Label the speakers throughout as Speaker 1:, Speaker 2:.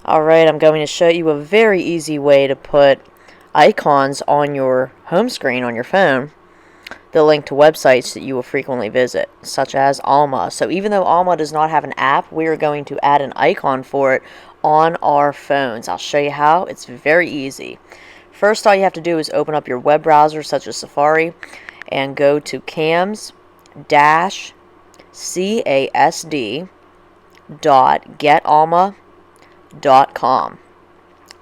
Speaker 1: Alright, I'm going to show you a very easy way to put icons on your home screen on your phone that link to websites that you will frequently visit, such as Alma. So even though Alma does not have an app, we are going to add an icon for it on our phones. I'll show you how. It's very easy. First, all you have to do is open up your web browser, such as Safari, and go to cams-casd.getalma.com.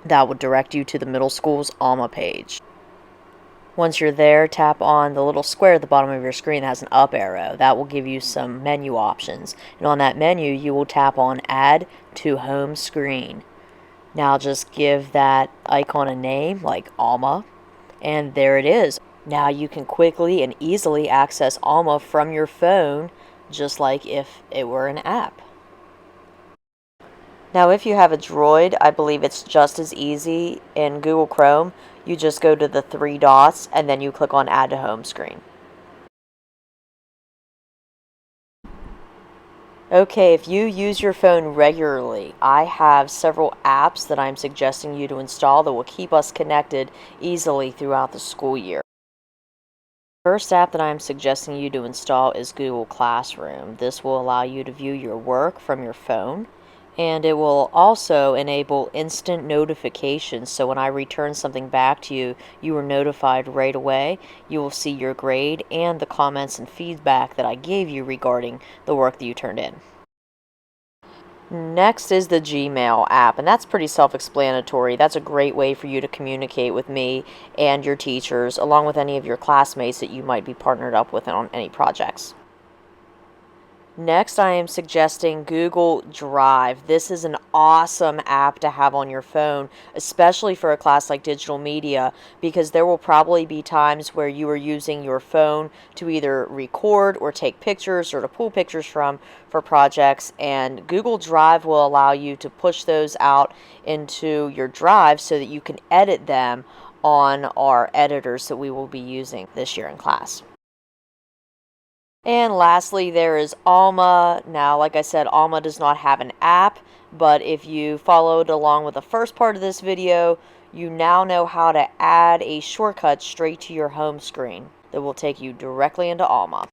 Speaker 1: That will direct you to the middle school's Alma page. Once you're there, tap on the little square at the bottom of your screen that has an up arrow. That will give you some menu options. And on that menu, you will tap on Add to Home Screen. Now just give that icon a name, like Alma, and there it is. Now you can quickly and easily access Alma from your phone, just like if it were an app. Now if you have a Droid, I believe it's just as easy. In Google Chrome, you just go to the three dots and then you click on Add to Home Screen. Okay, if you use your phone regularly, I have several apps that I'm suggesting you to install that will keep us connected easily throughout the school year. The first app that I'm suggesting you to install is Google Classroom. This will allow you to view your work from your phone, and it will also enable instant notifications, so when I return something back to you, you are notified right away. You will see your grade and the comments and feedback that I gave you regarding the work that you turned in. Next is the Gmail app, and that's pretty self-explanatory. That's a great way for you to communicate with me and your teachers, along with any of your classmates that you might be partnered up with on any projects. Next, I am suggesting Google Drive. This is an awesome app to have on your phone, especially for a class like digital media, because there will probably be times where you are using your phone to either record or take pictures or to pull pictures from for projects, and Google Drive will allow you to push those out into your drive so that you can edit them on our editors that we will be using this year in class. And lastly, there is Alma. Now, like I said, Alma does not have an app, but if you followed along with the first part of this video, you now know how to add a shortcut straight to your home screen that will take you directly into Alma.